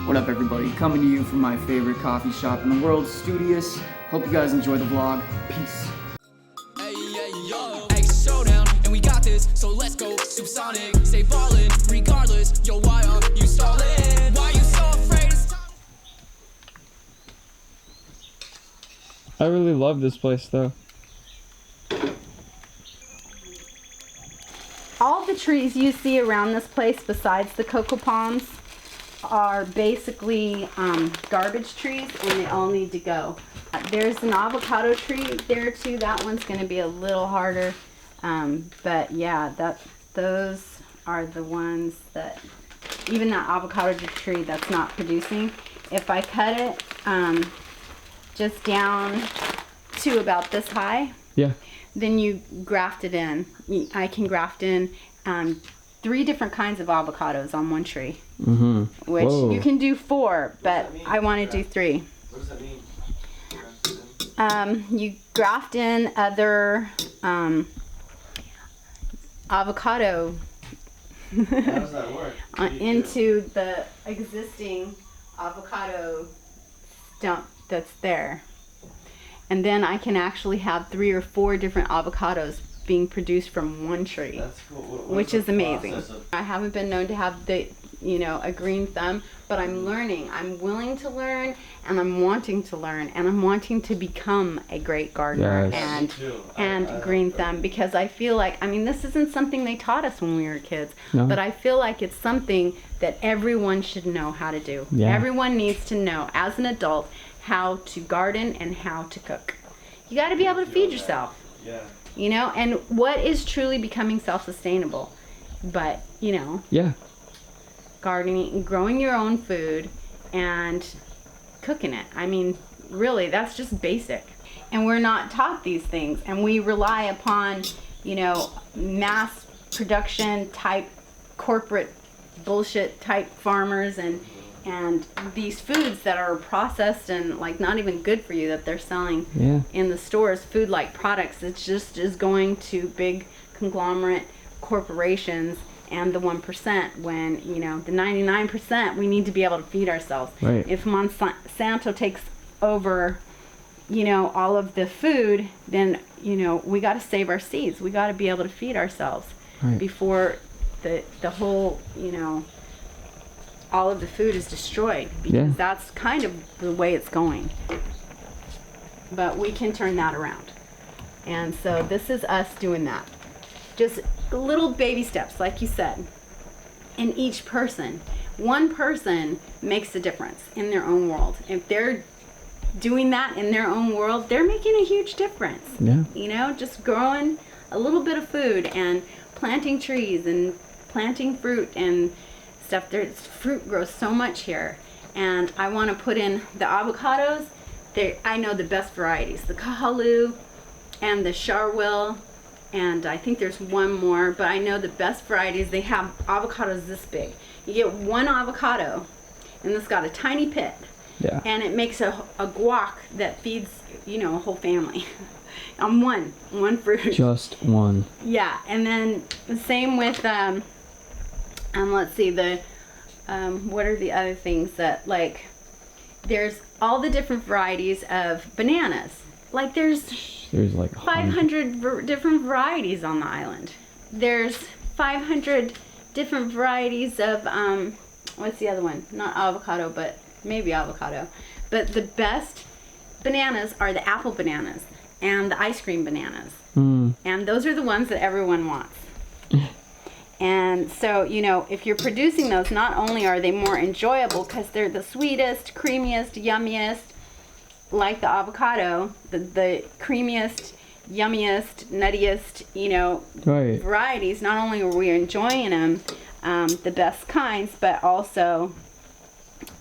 What up, everybody? Coming to you from my favorite coffee shop in the world, Studious. Hope you guys enjoy the vlog. Peace. Hey, yo. Hey, showdown, and we got this, so let's go supersonic. Stay ballin', regardless. Yo, why are you stalling? Why you so afraid to stop? I really love this place, though. All the trees you see around this place, besides the cocoa palms, are basically garbage trees, and they all need to go. There's an avocado tree there too. That one's going to be a little harder, but yeah, those are the ones that, even that avocado tree that's not producing, if I cut it just down to about this high, Yeah. then you graft it in. I can graft in 3 different kinds of avocados on one tree. Mm-hmm. Which Whoa. you can do 4, but I want to do 3. What does that mean? You graft in other avocado How does that work? into the existing avocado stump that's there. And then I can actually have 3 or 4 different avocados being produced from one tree. That's cool. Which is amazing. I haven't been known to have a green thumb, but I'm learning. I'm willing to learn, and I'm wanting to learn, and I'm wanting to become a great gardener. Yes. and green thumb, because I feel like, this isn't something they taught us when we were kids, No. but I feel like it's something that everyone should know how to do. Yeah. Everyone needs to know, as an adult, how to garden and how to cook. You got to be able to feed yourself. Yeah. And what is truly becoming self-sustainable? But, Yeah. gardening, growing your own food, and cooking it. Really, that's just basic. And we're not taught these things, and we rely upon, mass production type, corporate bullshit type farmers, and these foods that are processed and not even good for you that they're selling Yeah. in the stores, food like products. It's just is going to big conglomerate corporations and the 1%, when the 99% we need to be able to feed ourselves. Right. If Monsanto takes over all of the food, then we got to save our seeds. We got to be able to feed ourselves Right. before the whole all of the food is destroyed, because Yeah. that's kind of the way it's going. But we can turn that around. And so this is us doing that. Just little baby steps, like you said. And each person, one person makes a difference in their own world. If they're doing that in their own world, they're making a huge difference. Yeah. Just growing a little bit of food and planting trees and planting fruit and stuff. Fruit grows so much here, and I want to put in the avocados. I know the best varieties, the kahalu and the charwil, and I think there's one more, but I know the best varieties. They have avocados this big. You get one avocado, and it's got a tiny pit, Yeah. and it makes a guac that feeds a whole family on one fruit. Just one. Yeah, and then the same with let's see, what are the other things that, there's all the different varieties of bananas. There's 500 different varieties on the island. There's 500 different varieties of what's the other one? Not avocado, but maybe avocado. But the best bananas are the apple bananas and the ice cream bananas. Mm. And those are the ones that everyone wants. And so, if you're producing those, not only are they more enjoyable because they're the sweetest, creamiest, yummiest, like the avocado, the creamiest, yummiest, nuttiest, Right. varieties. Not only are we enjoying them, the best kinds, but also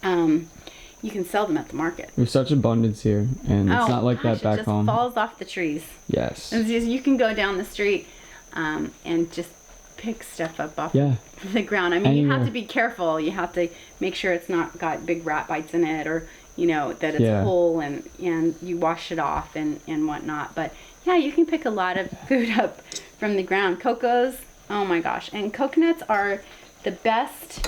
you can sell them at the market. There's such abundance here, and it's not like that back it just home. falls off the trees. Yes. It's just, you can go down the street and just pick stuff up off Yeah. the ground. You have to be careful. You have to make sure it's not got big rat bites in it, or that it's whole, and you wash it off and whatnot. But yeah, you can pick a lot of food up from the ground. Cocos, oh my gosh. And coconuts are the best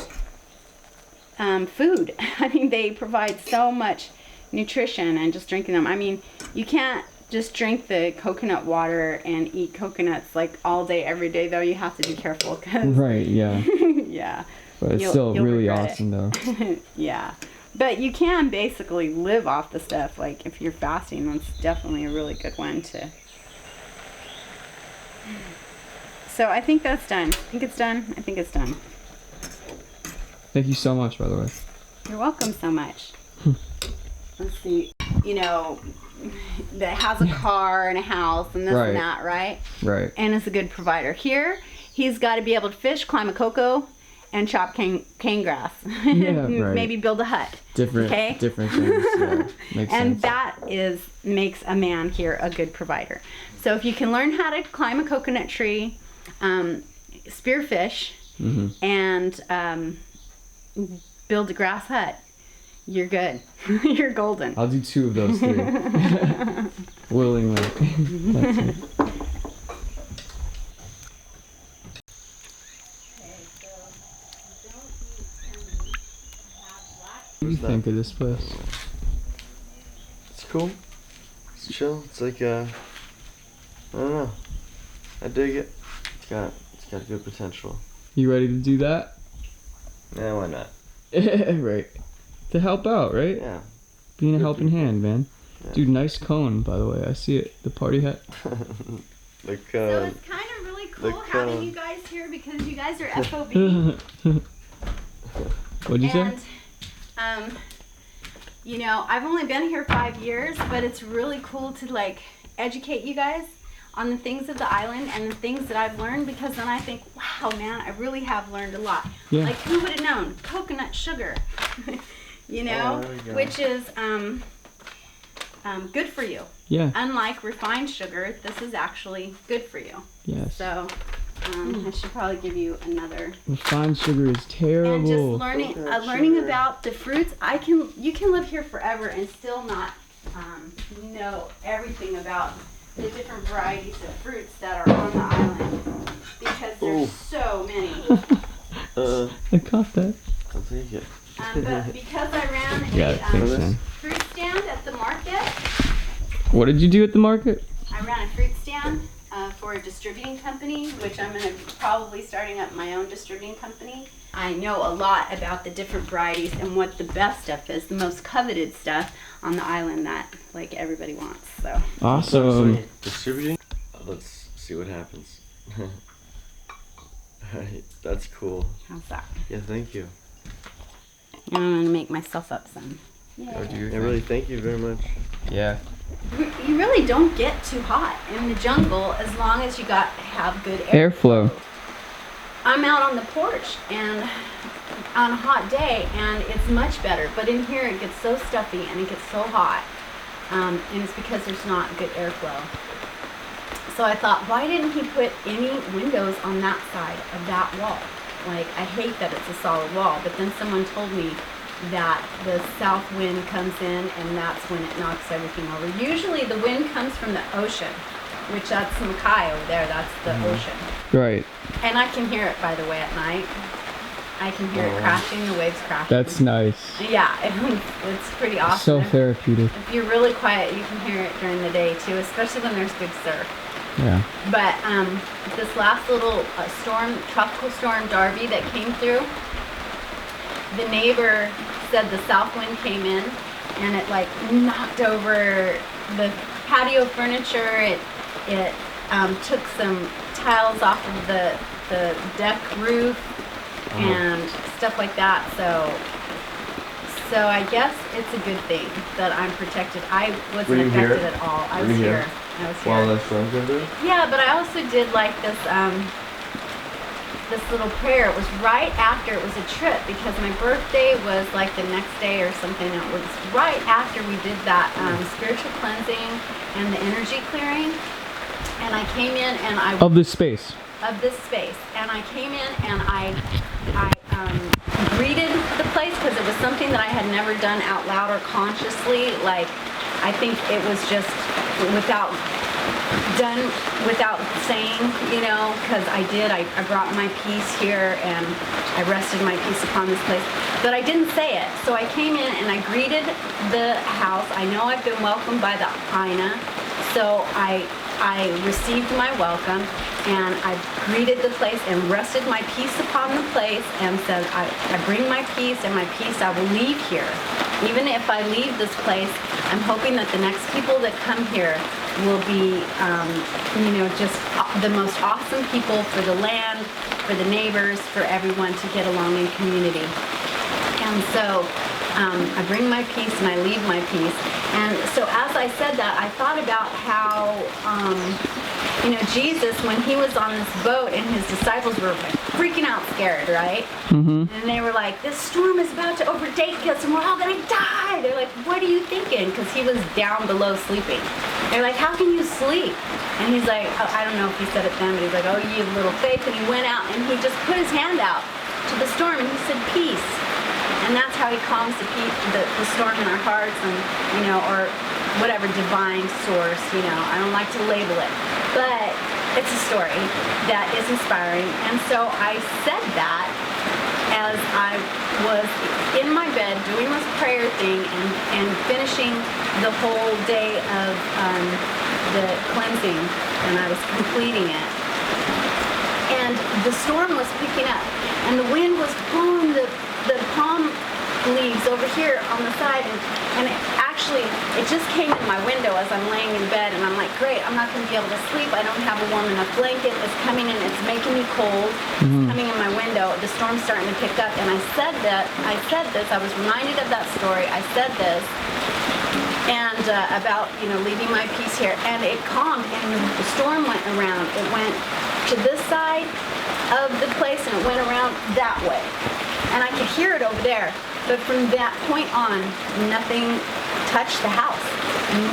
food. I mean, they provide so much nutrition, and just drinking them. I mean, you can't just drink the coconut water and eat coconuts like all day, every day, though. You have to be careful, because Right, yeah. yeah. But it's You'll still really regret it. awesome, though. Yeah. But you can basically live off the stuff. Like, if you're fasting, that's definitely a really good one to. So I think that's done. I think it's done. I think it's done. Thank you so much, by the way. You're welcome so much. Let's see. You know, that has a car and a house and this Right. and that, right? Right. And is a good provider. Here, he's got to be able to fish, climb a cocoa, and chop cane grass. Yeah, right. Maybe build a hut. Different things. Yeah. Makes And sense. that makes a man here a good provider. So if you can learn how to climb a coconut tree, spearfish, and build a grass hut, you're good. You're golden. I'll do 2 of those 3. Willingly. That's it. What do you think of this place? It's cool. It's chill. It's like I don't know. I dig it. It's got good potential. You ready to do that? Yeah, why not? Right. To help out, right? Yeah. Being a helping hand, man. Yeah. Dude, nice cone, by the way. I see it. The party hat. Like So it's kind of really cool like, having you guys here, because you guys are FOB. What'd you say? And, you know, I've only been here 5 years, but it's really cool to like educate you guys on the things of the island and the things that I've learned, because then I think, wow, man, I really have learned a lot. Yeah. Like, who would have known? Coconut sugar, you know, there we go. which is good for you. Yeah. Unlike refined sugar, this is actually good for you. Yes. So I should probably give you another. Refined sugar is And terrible. just learning Coconut learning sugar. about the fruits. You can live here forever and still not know everything about the different varieties of fruits that are on the island, because there's Ooh. so many. I caught that. I'll take it. But because I ran Yeah, a thanks, man. fruit stand at the market, What did you do at the market? I ran a fruit stand for a distributing company, which I'm going to probably starting up my own distributing company. I know a lot about the different varieties and what the best stuff is, the most coveted stuff on the island that like everybody wants. So Awesome. Distributing? Let's see what happens. Alright, that's cool. how's that? Yeah, thank you. I'm going to make myself up some. Go do your Yeah, thing. really, thank you very much. Yeah. You really don't get too hot in the jungle as long as you have good air. Airflow. I'm out on the porch and on a hot day, and it's much better. But in here it gets so stuffy and it gets so hot, and it's because there's not good airflow. So I thought, why didn't he put any windows on that side of that wall? Like, I hate that it's a solid wall, but then someone told me that the south wind comes in and that's when it knocks everything over. Usually the wind comes from the ocean, which that's Makai over there, that's the ocean. Right. And I can hear it, by the way, at night. I can hear it crashing, the waves crashing. That's nice. Yeah, it's pretty awesome. So therapeutic. If you're really quiet, you can hear it during the day too, especially when there's good surf. Yeah. But this last little storm, tropical storm Darby that came through, the neighbor said the south wind came in and it like knocked over the patio furniture. It took some tiles off of the deck roof and stuff like that. So I guess it's a good thing that I'm protected. I Were wasn't you here? affected at all. I Were was you here. here? I was here. While that storm came through? Yeah, but I also did like this this little prayer. It was right after, it was a trip because my birthday was like the next day or something. It was right after we did that spiritual cleansing and the energy clearing. And I came in and I Of this space. of this space, and I came in and I greeted the place because it was something that I had never done out loud or consciously. Like, I think it was just without saying, you know, because I brought my peace here and I rested my peace upon this place. but I didn't say it. So I came in and I greeted the house. I know I've been welcomed by the Aina, so I received my welcome, and I greeted the place and rested my peace upon the place and said, I bring my peace, and my peace I will leave here. Even if I leave this place, I'm hoping that the next people that come here will be, just the most awesome people for the land, for the neighbors, for everyone to get along in community. And so I bring my peace and I leave my peace. And so as I said that, I thought about how, Jesus, when he was on this boat and his disciples were freaking out scared, right? Mm-hmm. And they were like, this storm is about to overtake us and we're all going to die. They're like, what are you thinking? Because he was down below sleeping. They're like, how can you sleep? And he's like, oh, I don't know if he said it then, but he's like, oh, you have little faith. And he went out and he just put his hand out to the storm and he said, peace. And that's how he calms the storm in our hearts, and or whatever divine source. I don't like to label it, but it's a story that is inspiring. And so I said that as I was in my bed doing this prayer thing and finishing the whole day of the cleansing, and I was completing it. And the storm was picking up, and the wind was blowing the palm leaves over here on the side, and it just came in my window as I'm laying in bed, and I'm like, great, I'm not going to be able to sleep. I don't have a warm enough blanket. It's coming in, it's making me cold. It's coming in my window. The storm's starting to pick up, and I said this, I was reminded of that story. I said this, and about, leaving my peace here, and it calmed, and the storm went around. It went to this side of the place, and it went around that way. And I could hear it over there. But from that point on, nothing touched the house.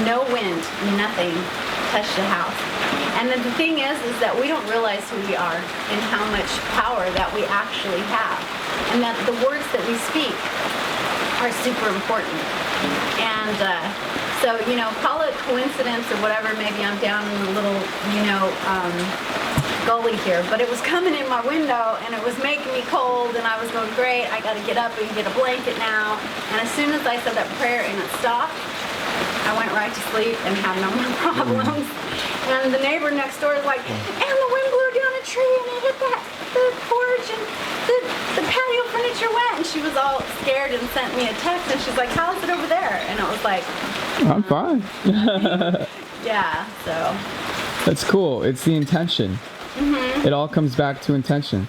No wind, nothing touched the house. And then the thing is that we don't realize who we are and how much power that we actually have. And that the words that we speak are super important. And so, call it coincidence or whatever. Maybe I'm down in a little, gully here, but it was coming in my window and it was making me cold, and I was going, great, I got to get up and get a blanket now. And as soon as I said that prayer and it stopped, I went right to sleep and had no more problems. And the neighbor next door is like, and the wind blew down a tree and it hit the porch and the patio furniture went. And she was all scared and sent me a text, and she's like, how's it over there? And I was like, I'm fine. yeah, so. That's cool. It's the intention. Mm-hmm. It all comes back to intention.